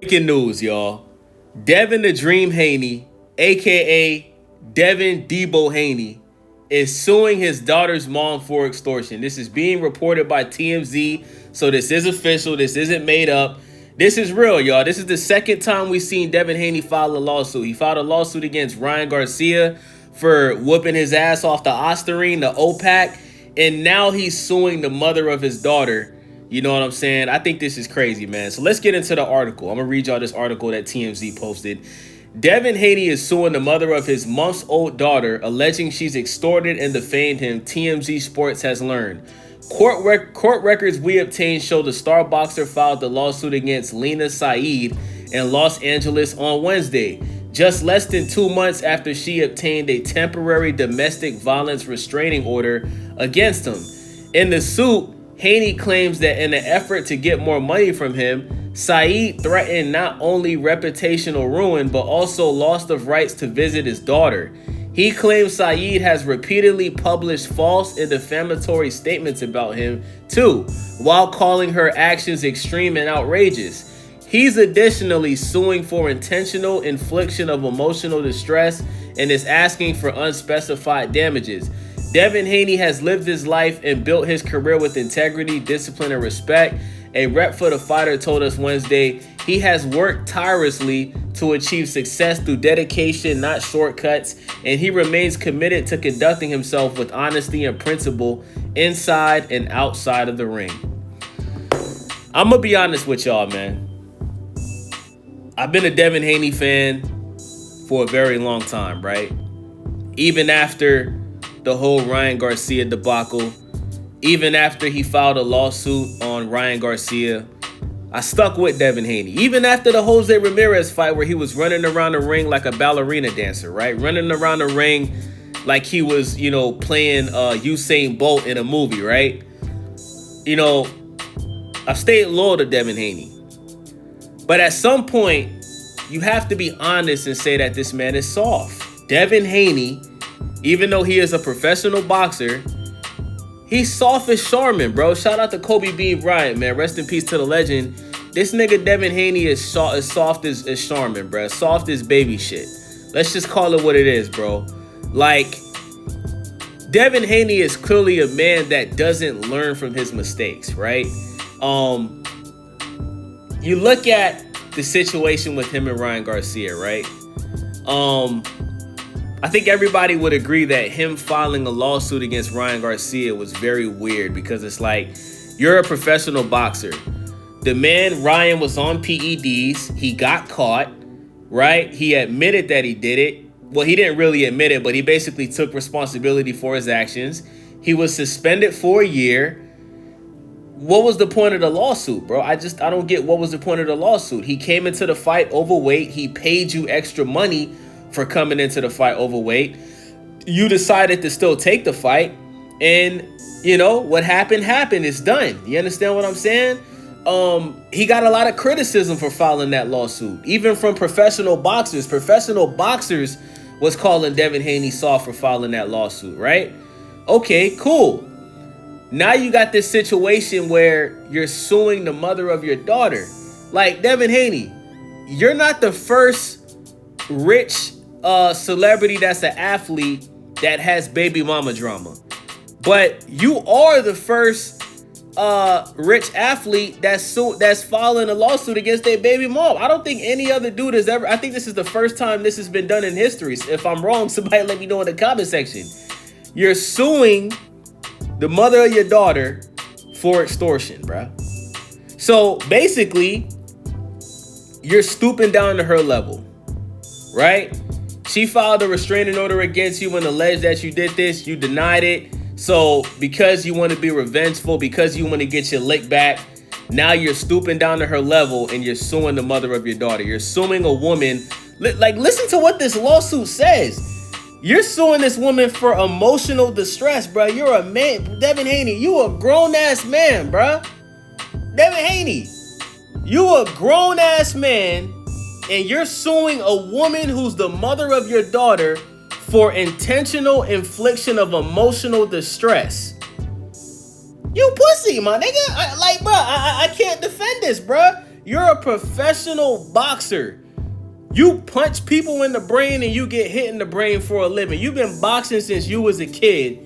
Breaking news, y'all. Devin the Dream Haney, aka Devin Debo Haney, is suing his daughter's mom for extortion. This is being reported by TMZ, so this is official. This isn't made up. This is real, y'all. This is the second time we've seen Devin Haney file a lawsuit. He filed a lawsuit against Ryan Garcia for whooping his ass off the Ostarine, the OPAC, and now he's suing the mother of his daughter. You know what I'm saying? I think this is crazy, man. So let's get into the article. I'm going to read y'all this article that TMZ posted. Devin Haney is suing the mother of his months-old daughter, alleging she's extorted and defamed him, TMZ Sports has learned. Court records we obtained show the star boxer filed the lawsuit against Lena Saeed in Los Angeles on Wednesday, just less than 2 months after she obtained a temporary domestic violence restraining order against him. In the suit, Haney claims that in an effort to get more money from him, Saeed threatened not only reputational ruin, but also loss of rights to visit his daughter. He claims Saeed has repeatedly published false and defamatory statements about him, too, while calling her actions extreme and outrageous. He's additionally suing for intentional infliction of emotional distress and is asking for unspecified damages. Devin Haney has lived his life and built his career with integrity, discipline, and respect. A rep for the fighter told us Wednesday he has worked tirelessly to achieve success through dedication, not shortcuts, and he remains committed to conducting himself with honesty and principle inside and outside of the ring. I'm going to be honest with y'all, man. I've been a Devin Haney fan for a very long time, right? Even after the whole Ryan Garcia debacle, even after he filed a lawsuit on Ryan Garcia, I stuck with Devin Haney. Even after the Jose Ramirez fight where he was running around the ring like a ballerina dancer, right? Running around the ring like he was, playing Usain Bolt in a movie, right? I've stayed loyal to Devin Haney. But at some point, you have to be honest and say that this man is soft. Devin Haney, even though he is a professional boxer, he's soft as Charmin, bro. Shout out to Kobe Bean Bryant, man. Rest in peace to the legend. This nigga Devin Haney is soft as Charmin, bro. Soft as baby shit. Let's just call it what it is, bro. Like, Devin Haney is clearly a man that doesn't learn from his mistakes, right? You look at the situation with him and Ryan Garcia, right? I think everybody would agree that him filing a lawsuit against Ryan Garcia was very weird because it's like, you're a professional boxer. The man, Ryan, was on PEDs. He got caught, right? He admitted that he did it. Well, he didn't really admit it, but he basically took responsibility for his actions. He was suspended for a year. What was the point of the lawsuit, bro? I don't get what was the point of the lawsuit. He came into the fight overweight. He paid you extra money for coming into the fight overweight. You decided to still take the fight, and what happened. It's done. You understand what I'm saying? He got a lot of criticism for filing that lawsuit, even from professional boxers. Professional boxers was calling Devin Haney soft for filing that lawsuit, right? Okay, cool. Now you got this situation where you're suing the mother of your daughter. Like, Devin Haney, you're not the first rich celebrity that's an athlete that has baby mama drama, but you are the first rich athlete that's filing a lawsuit against their baby mom. I don't think any other dude has ever. I think this is the first time this has been done in history. If I'm wrong, somebody let me know in the comment section. You're suing the mother of your daughter for extortion, bruh. So basically, you're stooping down to her level, right? She filed a restraining order against you and alleged that you did this. You denied it. So because you want to be revengeful, because you want to get your lick back, now you're stooping down to her level and you're suing the mother of your daughter. You're suing a woman. Like, listen to what this lawsuit says. You're suing this woman for emotional distress, bro. You're a man. Devin Haney, you a grown-ass man, bro. Devin Haney, you a grown-ass man, and you're suing a woman who's the mother of your daughter for intentional infliction of emotional distress. You pussy, my nigga. I can't defend this, bro. You're a professional boxer. You punch people in the brain and you get hit in the brain for a living. You've been boxing since you was a kid,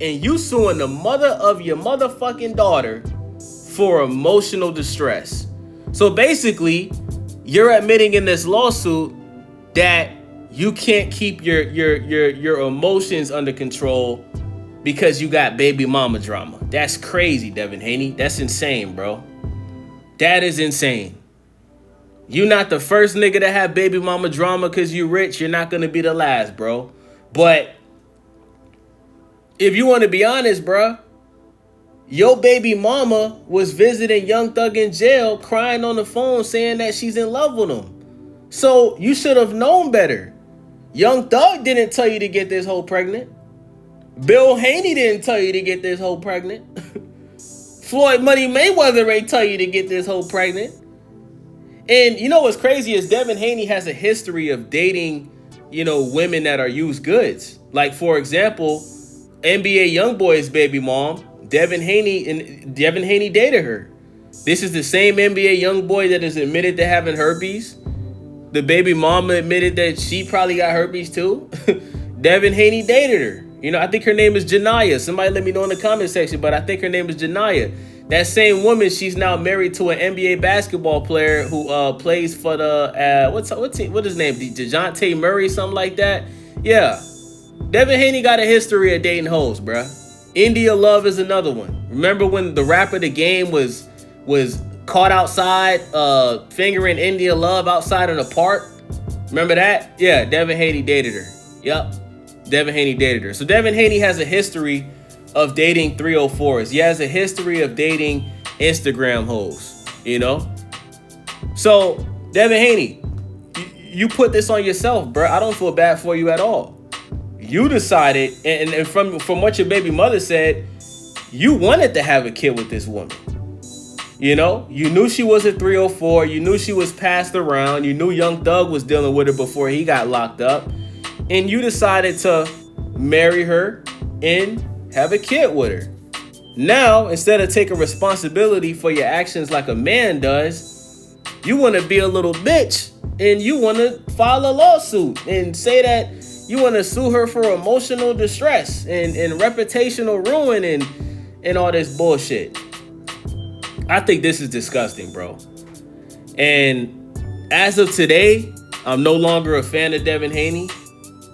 and you suing the mother of your motherfucking daughter for emotional distress. So basically, you're admitting in this lawsuit that you can't keep your emotions under control because you got baby mama drama. That's crazy, Devin Haney. That's insane, bro. That is insane. You're not the first nigga to have baby mama drama because you rich. You're not going to be the last, bro. But if you want to be honest, bro, your baby mama was visiting Young Thug in jail, crying on the phone saying that she's in love with him. So you should have known better. Young Thug didn't tell you to get this hoe pregnant. Bill Haney didn't tell you to get this hoe pregnant. Floyd Money Mayweather ain't tell you to get this hoe pregnant. And you know what's crazy is Devin Haney has a history of dating, women that are used goods. Like, for example, NBA YoungBoy's baby mom, Devin Haney dated her. This is the same NBA YoungBoy that is admitted to having herpes. The baby mama admitted that she probably got herpes too. Devin Haney dated her. I think her name is Janiyah. Somebody let me know in the comment section, but I think her name is Janiyah. That same woman, she's now married to an NBA basketball player who plays for the what his name? DeJounte Murray, something like that. Yeah, Devin Haney got a history of dating hoes, bruh. India Love is another one. Remember when the rapper The Game was caught outside fingering India Love outside in a park? Remember that? Yeah, Devin Haney dated her. Yep, Devin Haney dated her. So Devin Haney has a history of dating 304s. He has a history of dating Instagram hoes, So, Devin Haney, you put this on yourself, bro. I don't feel bad for you at all. You decided, and from what your baby mother said, you wanted to have a kid with this woman. You knew she was a 304. You knew she was passed around. You knew Young Thug was dealing with her before he got locked up. And you decided to marry her and have a kid with her. Now, instead of taking responsibility for your actions like a man does, you want to be a little bitch and you want to file a lawsuit and say that you want to sue her for emotional distress and reputational ruin and all this bullshit. I think this is disgusting, bro. And as of today, I'm no longer a fan of Devin Haney.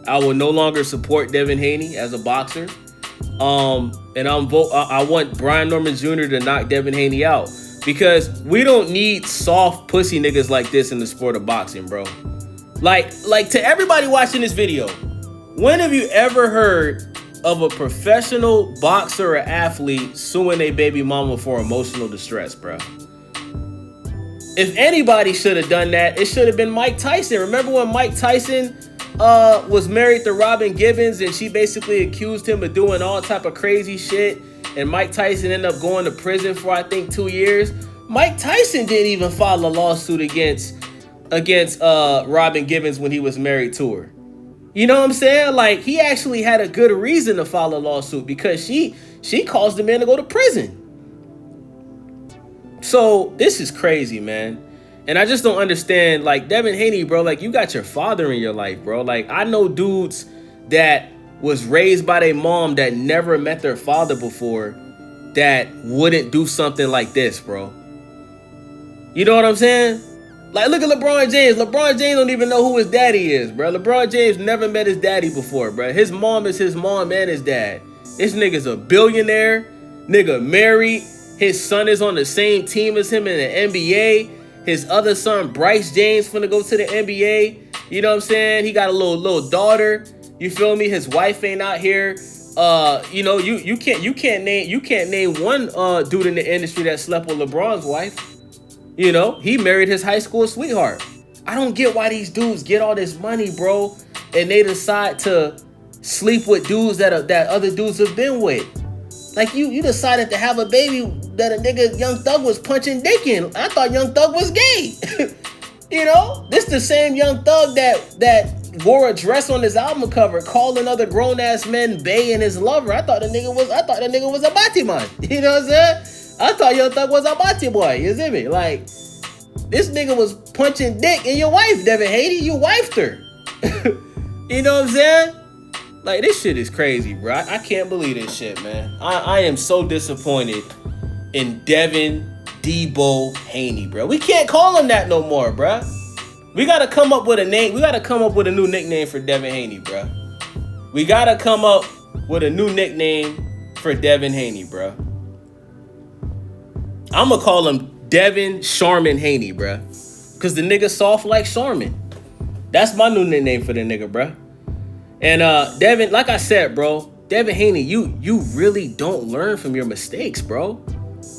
I will no longer support Devin Haney as a boxer. And I want Brian Norman Jr. to knock Devin Haney out because we don't need soft pussy niggas like this in the sport of boxing, bro. Like to everybody watching this video, when have you ever heard of a professional boxer or athlete suing a baby mama for emotional distress, bro? If anybody should have done that, it should have been Mike Tyson. Remember when Mike Tyson was married to Robin Givens and she basically accused him of doing all type of crazy shit, and Mike Tyson ended up going to prison for I think 2 years? Mike Tyson didn't even file a lawsuit against Robin Givens when he was married to her. You know what I'm saying? Like, he actually had a good reason to file a lawsuit because she caused the man to go to prison. So this is crazy, man. And I just don't understand, like, Devin Haney, bro, like, you got your father in your life, bro. Like, I know dudes that was raised by their mom that never met their father before that wouldn't do something like this, bro. You know what I'm saying? Like, look at LeBron James. LeBron James don't even know who his daddy is, bro. LeBron James never met his daddy before, bro. His mom is his mom and his dad. This nigga's a billionaire. Nigga married. His son is on the same team as him in the NBA. His other son, Bryce James, finna go to the NBA. You know what I'm saying? He got a little daughter. You feel me? His wife ain't out here. You can't name one dude in the industry that slept with LeBron's wife. He married his high school sweetheart. I don't get why these dudes get all this money, bro, and they decide to sleep with dudes that other dudes have been with. Like, you decided to have a baby that a nigga Young Thug was punching dick in. I thought Young Thug was gay. This the same Young Thug that wore a dress on his album cover, calling other grown ass men bae and his lover. I thought the nigga was a bati man. You know what I'm saying? I thought Young Thug was a bati boy. You see me? Like, This nigga was punching dick in your wife, Devin Haney. You wifed her. You know what I'm saying? Like, this shit is crazy, bro. I can't believe this shit, man. I am so disappointed in Devin Debo Haney, bro. We can't call him that no more, bro. We got to come up with a name. We got to come up with a new nickname for Devin Haney, bro. We got to come up with a new nickname for Devin Haney, bro. I'm going to call him Devin Sharman Haney, bro. Because the nigga soft like Sharman. That's my new nickname for the nigga, bro. And Devin, like I said, bro, Devin Haney, you really don't learn from your mistakes, bro.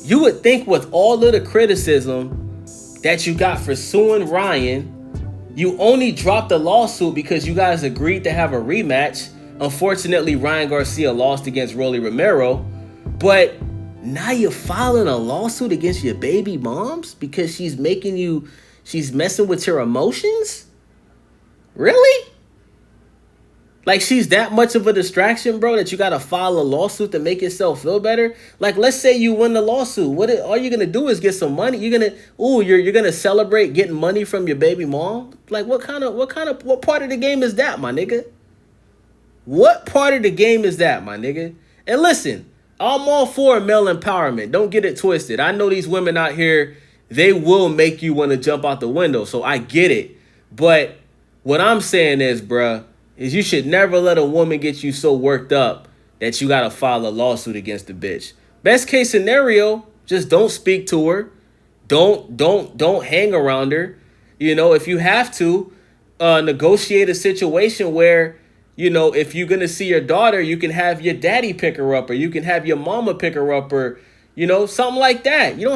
You would think with all of the criticism that you got for suing Ryan, you only dropped the lawsuit because you guys agreed to have a rematch. Unfortunately, Ryan Garcia lost against Rolly Romero. But now you're filing a lawsuit against your baby moms because she's messing with your emotions? Really? Like, she's that much of a distraction, bro, that you got to file a lawsuit to make yourself feel better? Like, let's say you win the lawsuit. All you're going to do is get some money. You're going to celebrate getting money from your baby mom? Like, what part of the game is that, my nigga? What part of the game is that, my nigga? And listen, I'm all for male empowerment. Don't get it twisted. I know these women out here, they will make you want to jump out the window. So I get it. But what I'm saying is, bruh, is you should never let a woman get you so worked up that you got to file a lawsuit against the bitch. Best case scenario, just don't speak to her. Don't hang around her. You know, if you have to, negotiate a situation where, you know, if you're going to see your daughter, you can have your daddy pick her up, or you can have your mama pick her up, or, you know, something like that. You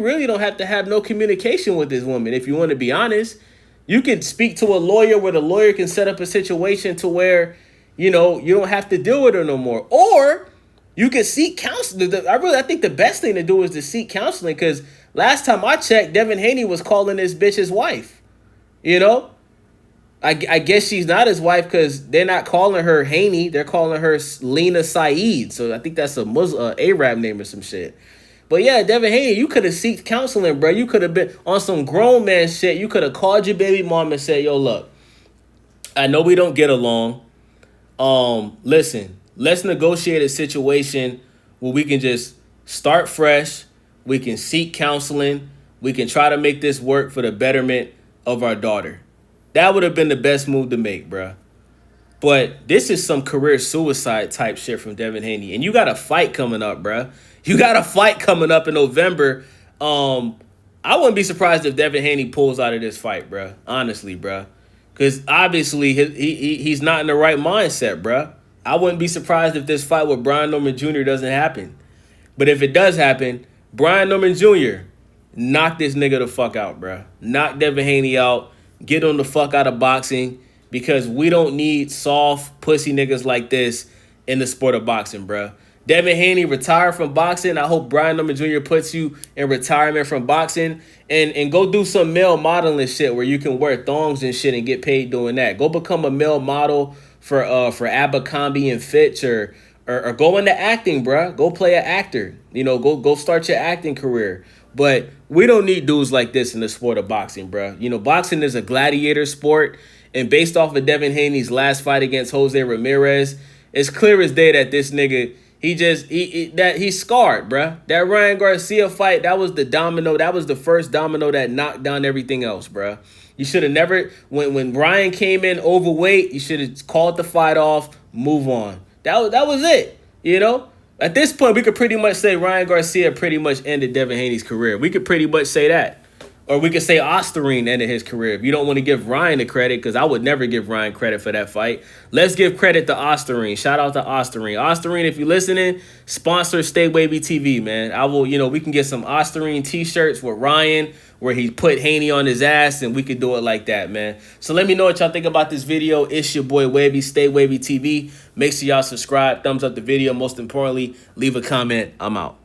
really don't have to have no communication with this woman. If you want to be honest, you can speak to a lawyer where the lawyer can set up a situation to where, you know, you don't have to deal with her no more. Or you can seek counseling. I think the best thing to do is to seek counseling, because last time I checked, Devin Haney was calling this bitch his wife. You know? I guess she's not his wife because they're not calling her Haney. They're calling her Lena Saeed. So I think that's a Muslim, Arab name or some shit. But yeah, Devin Haney, you could have sought counseling, bro. You could have been on some grown man shit. You could have called your baby mom and said, yo, look, I know we don't get along. Listen, let's negotiate a situation where we can just start fresh. We can seek counseling. We can try to make this work for the betterment of our daughter. That would have been the best move to make, bro. But this is some career suicide type shit from Devin Haney. And you got a fight coming up, bro. You got a fight coming up in November. I wouldn't be surprised if Devin Haney pulls out of this fight, bro. Honestly, bro. Because obviously he's not in the right mindset, bro. I wouldn't be surprised if this fight with Brian Norman Jr. doesn't happen. But if it does happen, Brian Norman Jr., knock this nigga the fuck out, bro. Knock Devin Haney out. Get him the fuck out of boxing, because we don't need soft pussy niggas like this in the sport of boxing, bro. Devin Haney, retire from boxing. I hope Brian Norman Jr. puts you in retirement from boxing and go do some male modeling shit where you can wear thongs and shit and get paid doing that. Go become a male model for Abercrombie and Fitch, or go into acting, bro. Go play an actor. You know, go start your acting career. But we don't need dudes like this in the sport of boxing, bro. You know, boxing is a gladiator sport. And based off of Devin Haney's last fight against Jose Ramirez, it's clear as day that this nigga, he's scarred, bro. That Ryan Garcia fight, that was the domino. That was the first domino that knocked down everything else, bro. You should have never, when Ryan came in overweight, you should have called the fight off, move on. That was it, you know? At this point, we could pretty much say Ryan Garcia pretty much ended Devin Haney's career. We could pretty much say that. Or we could say Osterine ended his career. If you don't want to give Ryan the credit, because I would never give Ryan credit for that fight, let's give credit to Osterine. Shout out to Osterine. Osterine, if you're listening, sponsor Stay Wavy TV, man. I will, we can get some Osterine t-shirts with Ryan where he put Haney on his ass, and we could do it like that, man. So let me know what y'all think about this video. It's your boy Wavy, Stay Wavy TV. Make sure y'all subscribe, thumbs up the video. Most importantly, leave a comment. I'm out.